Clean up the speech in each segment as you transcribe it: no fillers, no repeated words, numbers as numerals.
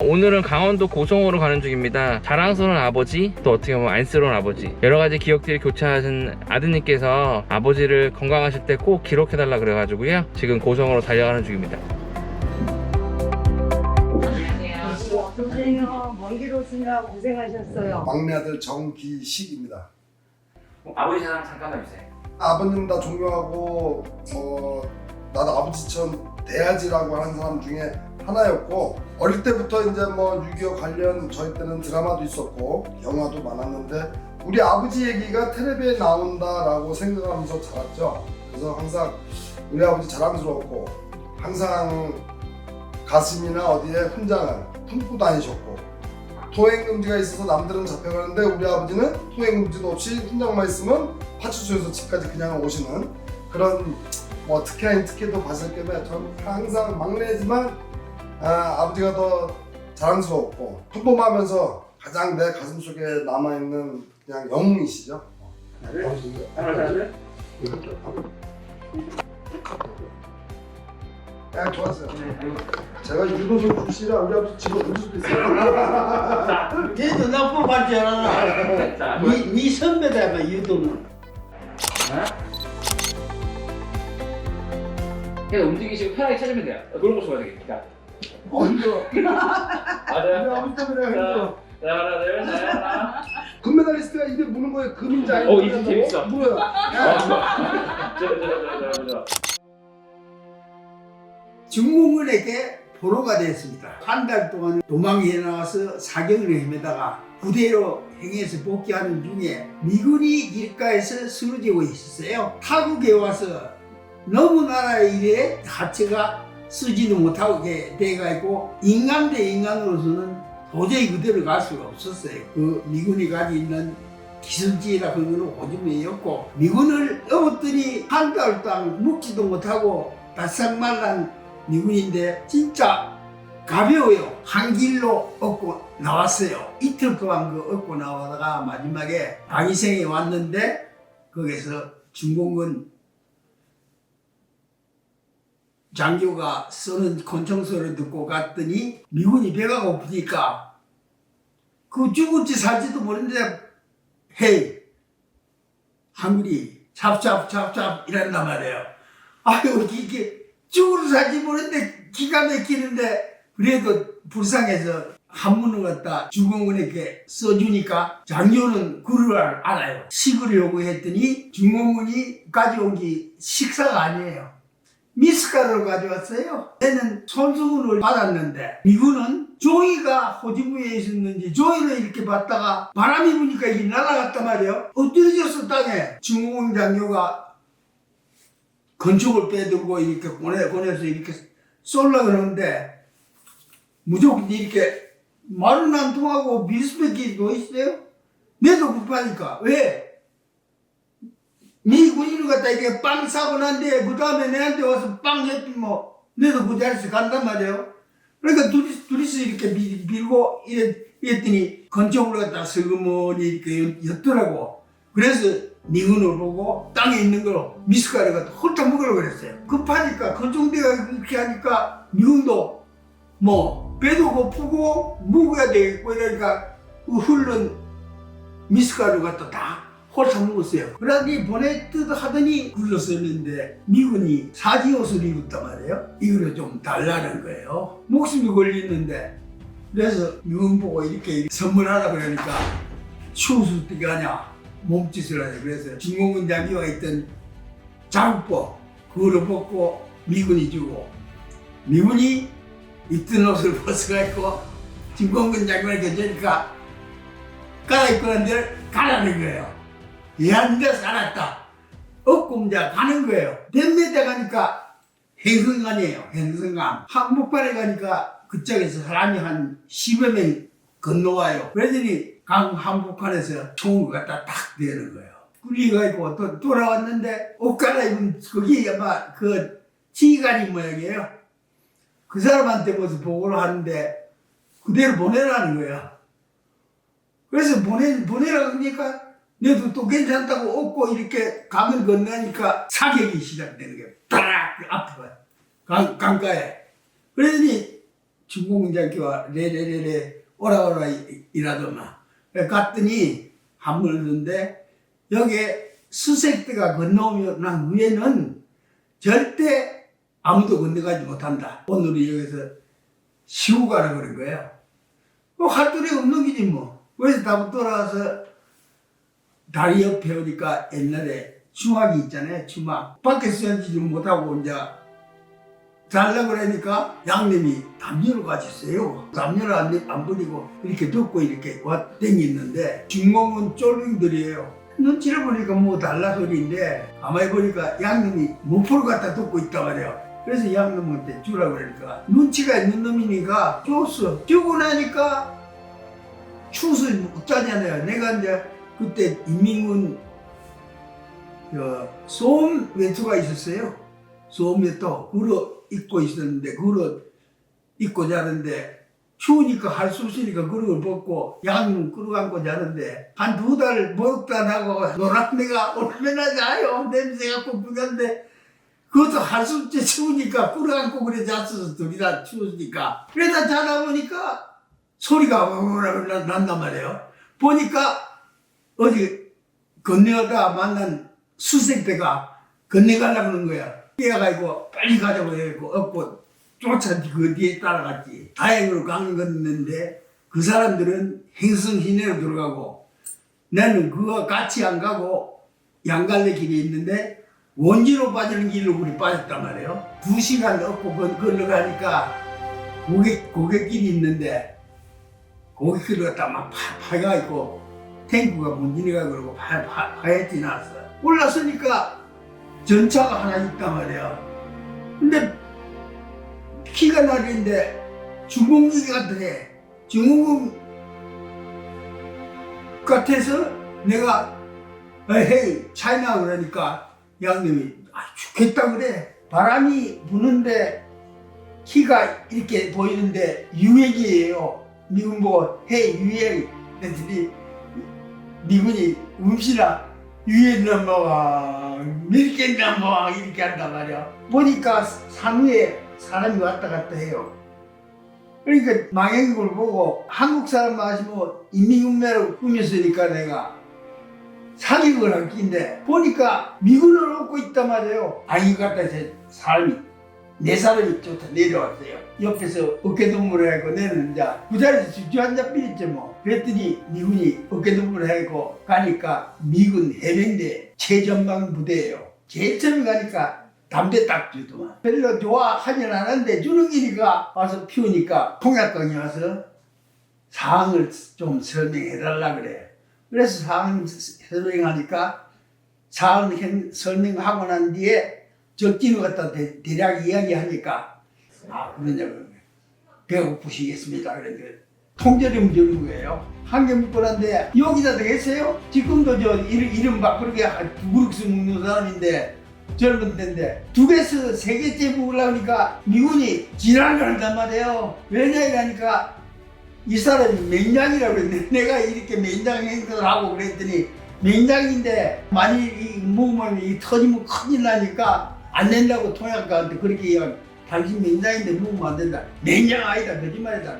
오늘은 강원도 고성으로 가는 중입니다. 자랑스러운 아버지, 또 어떻게 보면 안쓰러운 아버지, 여러가지 기억들이 교차하신 아드님께서 아버지를 건강하실 때 꼭 기록해달라 그래가지고요, 지금 고성으로 달려가는 중입니다. 안녕하세요. 먼 길 오시느라 고생하셨어요. 막내 아들 정기식입니다. 아버지 자랑 잠깐만 해주세요. 아버님 다 존경하고 나도 아버지처럼 돼야지라고 하는 사람 중에 하나였고, 어릴 때부터 이제 뭐 6.25 관련 저희 때는 드라마도 있었고 영화도 많았는데 우리 아버지 얘기가 텔레비에 나온다라고 생각하면서 자랐죠. 그래서 항상 우리 아버지 자랑스러웠고, 항상 가슴이나 어디에 훈장을 품고 다니셨고, 통행금지가 있어서 남들은 잡혀가는데 우리 아버지는 통행금지도 없이 훈장만 있으면 파출소에서 집까지 그냥 오시는 그런 뭐 특혜 아닌 특혜도 봤을 겸에 저는 항상 막내지만 아버지가 더 자랑스러웠고 평범하면서 가장 내 가슴 속에 남아있는 그냥 영웅이시죠. 네, 좋았어요. 제가 유도선 출신이라 우리 아버지 집어 던질 수도 있어요. 얘도 나쁜 말지 않아. 니 선배다, 유도는. 그냥 움직이시고 편하게 찾으면 돼요. 그런 거 좋아야 되겠다. 힘들어. 우리 맞아요. 아버지 때문에 힘들어. 자, 하나, 둘, 셋, 하나. 금메달리스트가 입에 무는 거에 금인지 아닌지. 이제 재밌어. 뭐야? 좋아. 중공군에게 보로가 됐습니다. 한 달 동안 도망해 나와서 사경을 헤매다가 부대로 행해서 복귀하는 중에 미군이 길가에서 쓰러지고 있었어요. 타국에 와서 너무 나라의 일에 하체가 쓰지도 못하게 돼가지고 인간 대 인간으로서는 도저히 그대로 갈 수가 없었어요. 그 미군이 가지고 있는 기술지라 그런 거는 오줌이었고, 미군을 업었더니 한 달 동안 묵지도 못하고 바싹 말란 미군인데 진짜 가벼워요. 한 길로 얻고 나왔어요. 이틀 동안 그 얻고 나오다가 마지막에 방위생이 왔는데 거기서 중공군 장교가 쏘는 권총 소리를 듣고 갔더니 미군이 배가 고프니까 그 죽을지 살지도 모르는데 헤이 한글이 찹찹찹찹 이란단 말이에요. 아유 이게 죽을지 살지 모르는데 기가 막히는데 그래도 불쌍해서 한문을 갖다 중공군에게 써주니까 장교는 그를 알아요. 식을 요구했더니 중공군이 가져온 게 식사가 아니에요. 미숫가루를 가져왔어요. 얘는 손수건을 받았는데 미군은 종이가 호지부에 있었는지 종이를 이렇게 받다가 바람이 부니까 이게 날아갔단 말이에요. 엎드려졌어 땅에. 중공군 장교가 건축을 빼들고 이렇게 보내서 이렇게 쏠라 그러는데 무조건 이렇게 마른 한 통하고 밀수백기 너 있어요? 내도 급하니까. 왜? 미 군인을 갖다 이게 빵 사고 난데 그 다음에 내한테 와서 빵 했더니 뭐 내도 그 자리에서 간단 말이에요. 그러니까 둘이서 이렇게 밀고 이랬더니 건축을 갖다 슬그머니 이렇게 였더라고. 그래서 미군을 보고 땅에 있는 걸 미숫가루 갖다 홀딱 먹으려고 그랬어요. 급하니까 건축대가 그렇게 하니까 미군도 뭐 배도 고프고 먹어야 되겠고 이러니까 흘른 미숫가루 갖다 다 홀딱 먹었어요. 그러더니 보내듯 하더니 굴렀었는데 미군이 사지옷을 입었단 말이에요. 이거를 좀 달라는 거예요. 목숨이 걸리는데. 그래서 미군 보고 이렇게 선물하라 그러니까 추워서 어떻게 하냐 몸짓을 하냐. 그래서 중공군 장교가 있던 자국복 그거를 벗고 미군이 주고, 미군이 입던 옷을 벗어가지고 중공군 장교한테 주니까 갈아입고 하는데 가라는 거예요. 얘한테 살았다. 얻고 이제 가는 거예요. 댐메대 가니까 행성강이에요. 행성강. 한복판에 가니까 그쪽에서 사람이 한 10여 명 건너와요. 그러더니 강 한복판에서 총을 갖다 딱 대는 거예요. 끌려가지고 또 돌아왔는데 옷 갈아입은 거기 아마 그 지휘관이 모양이에요. 그 사람한테 무슨 보고를 하는데 그대로 보내라는 거예요. 그래서 보내라고 하니까 너도 또 괜찮다고 얻고 이렇게 강을 건너니까 사격이 시작되는 거예요. 따락 앞에 강가에. 그러더니 중공장교가 레레레레 오라 이라더만. 갔더니 한 번 오는데 여기에 수색대가 건너오면 난 위에는 절대 아무도 건너가지 못한다. 오늘은 여기서 쉬고 가라 그런 거예요. 할 도리 없는 길이 뭐. 그래서 다시 돌아와서 다리 옆에 오니까 옛날에 추막이 있잖아요. 추막. 밖에서 앉지도 못하고 이제 자려고 그러니까 양님이 담요를 가졌어요. 담요를 안 버리고 이렇게 덮고 이렇게 와 댕기는데 중공은 쫄ring들이에요. 눈치를 보니까 뭐 달라 소리인데 가만히 보니까 양님이 목포를 갖다 덮고 있단 말이에요. 그래서 양놈한테 주라 그러니까 눈치가 있는 놈이니까 줬어. 주고 나니까 추워서 못 자잖아요. 내가 이제 그때 인민군 소음 외투가 있었어요. 소음 외투 그거 입고 있었는데 그거 입고 자는데 추우니까 할 수 없으니까 그걸 벗고 양은 끌어안고 자는데 한 2달 목욕도 안 하고 노란내가 얼마나 자요. 냄새가 뿜뿜한데 그것도 할 수 없지. 추우니까 끌어안고 그래 잤어. 둘이 다 추우니까. 그러다 자다 보니까 소리가 오라고 난단 말이에요. 보니까 어디 건너다 만난 수색대가 건너가려고 하는 거야. 뛰어가지고 빨리 가자고 해갖고 업고 쫓아지 그 뒤에 따라갔지. 다행으로 건넜는데 그 사람들은 행성 시내로 들어가고 나는 그거 같이 안 가고 양갈래 길이 있는데 원지로 빠지는 길로 우리 빠졌단 말이에요. 2시간 업고 걸러가니까 고갯길이 있는데 고갯길을 갖다 막 파가있고 탱크가 문진이가 그러고 하얗게 나왔어. 올라서니까 전차가 하나 있단 말이야. 근데 키가 나리인데 중공기 같아. 중공기 같아서 내가 헤이 차이나 그러니까 양님이 죽겠다 그래. 바람이 부는데 키가 이렇게 보이는데 유액이에요. 미군 보고 헤이 유액. 그랬더니 미군이 음시나 유액 넘버가 밀게 넘버 이렇게 한단 말이야. 보니까 상위에 사람이 왔다 갔다 해요. 그러니까 망행을 보고 한국 사람 마시면 인민군매로 꾸몄으니까 내가 사격을 한 끼인데 보니까 미군을 얻고 있단 말이에요. 아이 갖다 사람이 4사람이 쫓아 내려왔어요. 옆에서 어깨동무를 하고 내는 이제 그 자리에서 주저 한잔 빌었지 뭐. 그랬더니 미군이 어깨동무를 하고 가니까 미군 해병대 최전방 부대예요. 제일 처음에 가니까 담배 딱 주더만. 별로 좋아하진 않았는데 주는 기니까 와서 피우니까 통역강이 와서 사항을 좀 설명해달라 그래. 그래서 사항 설명하니까 사항 설명하고 난 뒤에 적진을 갖다 대략 이야기하니까 그러냐고 배고프시겠습니다. 그랬는데 통조림 주는 거예요. 한 개 먹고 난데 여기다 되겠어요? 지금도 저 이름 막 그렇게 두 그릇씩 먹는 사람인데 젊은 때인데 2개에서 3개째 먹으려고 하니까 미군이 지랄을 한단 말이에요. 왜냐 이러니까 이 사람이 맹장이라고 그랬는데 내가 이렇게 맹장 행동을 하고 그랬더니 맹장인데 많이 먹으면 이 터지면 큰일 나니까 안 된다고 통역가한테 그렇게 얘기하면 당신 맹장인데 먹으면 안 된다. 맹장 아니다. 거짓말이다.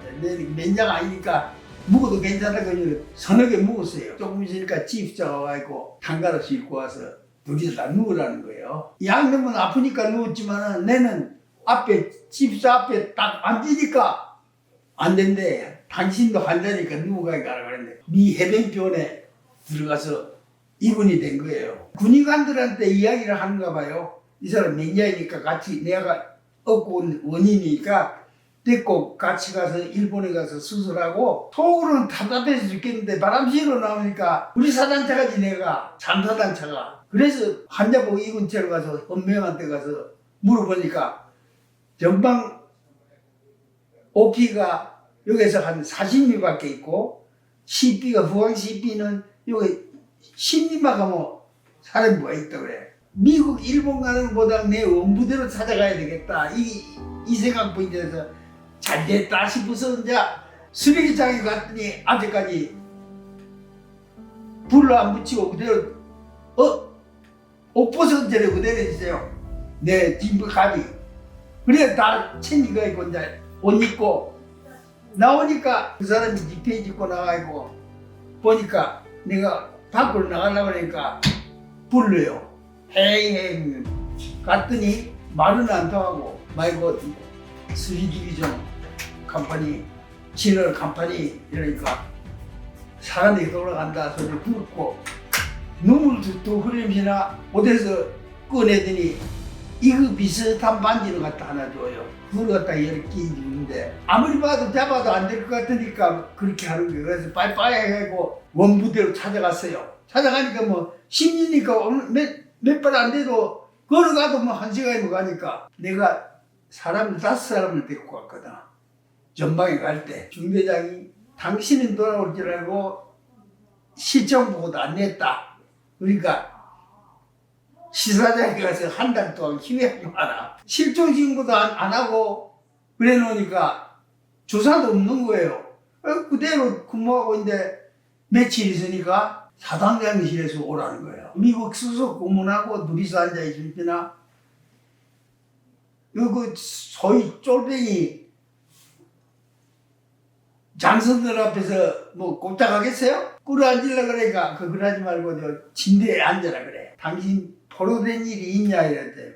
맹장 아니니까 먹어도 괜찮다고 서너 개 먹었어요. 조금 있으니까 집사가 와있고 한가락 싣고 와서 둘이서 다 누우라는 거예요. 양놈은 아프니까 누웠지만 내는 앞에 집사 앞에 딱 앉으니까 안 된대. 당신도 환자니까 누워가야 가라 그랬는데 미 해변변에 들어가서 입원이 된 거예요. 군의관들한테 이야기를 하는가 봐요. 이 사람 맹자이니까 같이 내가 얻고 온 원인이니까 데리고 같이 가서 일본에 가서 수술하고 속으로는 답답해서 죽겠는데 바람 쐬러 나오니까 우리 사단차가 지내가 잠사단차가 그래서 환자 보고 이 근처로 가서 헌명한테 가서 물어보니까 전방 OP가 여기서 한 40미밖에 있고 CP가 후방 CP는 여기 10미만 가면 사람이 뭐가 있다 그래. 미국, 일본 가는 것보다 내 원부대로 찾아가야 되겠다. 이 생각부터에서 잘 됐다 싶어서 이제 쓰레기장에 갔더니 아직까지 불을 안 붙이고 그대로 옷 벗은 채로 그대로 있어요. 내 짐부 가비. 그래 다 챙기고 있고 이제 옷 입고 나오니까 그 사람이 지폐 짓고 나가고 보니까 내가 밖으로 나가려고 그러니까 불러요. 헤이 갔더니 말은 안 통하고 마이고 3디비전 컴퍼니 진월 컴퍼니 이러니까 사람이 돌아간다 소리 듣고 눈물 또 흐르면서 어디서 꺼내더니 이거 비슷한 반지를 갖다 하나 줘요. 그걸 갖다 10개 주는데 아무리 봐도 잡아도 안 될 것 같으니까 그렇게 하는 거예요. 그래서 빠이빠이 해가지고 원부대로 찾아갔어요. 찾아가니까 뭐 10리니까 몇 번 안 돼도 걸어가도 뭐 1시간이면 가니까 내가 사람을 5사람을 데리고 갔거든. 전방에 갈 때 중대장이 당신은 돌아올 줄 알고 시청 보고도 안 냈다. 그러니까 시사장에 가서 한 달 동안 기회하지 마라. 실종 신고도 안 하고 그래 놓으니까 조사도 없는 거예요. 그대로 근무하고 있는데 며칠 있으니까 사단장실에서 오라는 거예요. 미국 수석 고문하고 둘이서 앉아 있으니까 그 소위 쫄뱅이 장선들 앞에서 뭐 꼼짝하겠어요? 끌어앉으려고 그러니까 그걸 하지 말고 저 침대에 앉아라 그래. 당신 보로된 일이 있냐 이랬대.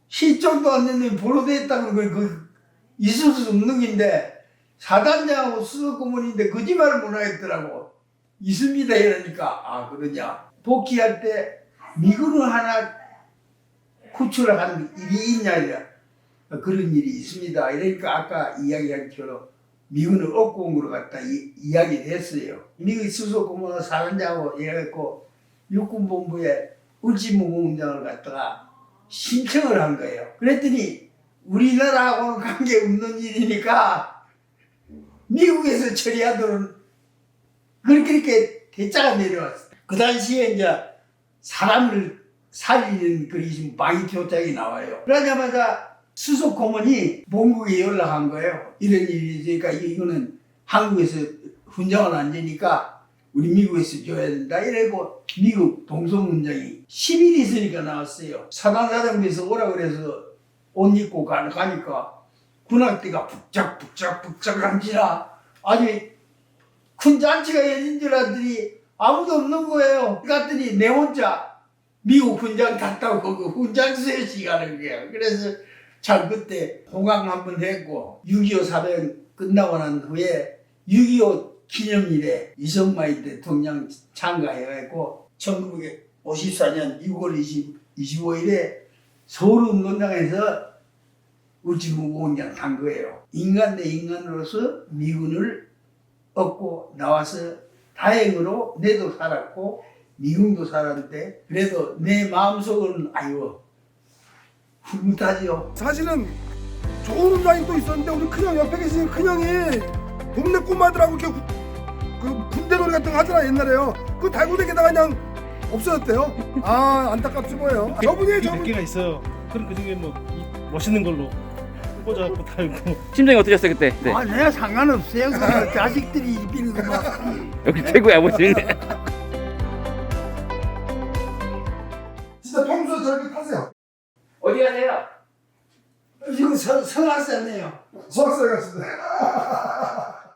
실종도 안 됐는데 보로됐다고 그 있을 수 없는 건데 사단장하고 수석고문인데 거짓말을 못 하겠더라고. 있습니다 이러니까 아 그러냐. 복귀할 때 미군을 하나 구출한 일이 있냐 이래. 그런 일이 있습니다. 이러니까 아까 이야기한 것처럼 미군을 얻고 온 거로 갖다 이야기를 했어요. 미국 수석고문은 사단장하고 이래갖고 육군본부에 울진무공장을 갖다가 신청을 한 거예요. 그랬더니 우리나라하고는 관계없는 일이니까 미국에서 처리하도록 그렇게 대짜가 내려왔어요. 그 당시에 이제 사람을 살리는 그런 방위표장이 나와요. 그러자마자 수석 고문이 본국에 연락한 거예요. 이런 일이 있으니까 이거는 한국에서 훈장을 안 되니까 우리 미국에서 줘야 된다. 이래고 미국 동서문장이 10일 있으니까 나왔어요. 사단사령부에서 오라 그래서 옷 입고 가니까 군악대가 북적북적 한지라 아주 큰 잔치가 열린 줄 알았더니 아무도 없는 거예요. 그랬더니 내 혼자 미국 훈장 탔다고 그 훈장소에 가는 거예요. 그래서 참 그때 호강 한번 했고 6.25 사변 끝나고 난 후에 6.25 기념일에 이승만 대통령 참가해가지고 1954년 6월 25일에 서울운동장에서 울진무공장 간 거예요. 인간 대 인간으로서 미군을 얻고 나와서 다행으로 내도 살았고 미군도 살았는데 그래도 내 마음속은 아유 흐뭇하지요. 사실은 좋은 훈장이 또 있었는데 우리 큰형 옆에 계신 큰형이 동네 꼬마들하고 이렇게 그 군대놀이 같은 거 하잖아 옛날에요. 그거 달고 다니다가 그냥 없어졌대요. 아 안타깝지 뭐예요. 저분이 몇 개가 있어요. 그럼 그 중에 뭐 멋있는 걸로 꽂아갖고 달고. 심정이 어떠셨어요 그때? 네. 아, 내가 상관없어요. 그 자식들이 입히는 거 막. 여기 최고의 아버지. 진짜 평소에 저렇게 타세요. 어디 가세요? 지금 서학사네요. 수학생 같은데.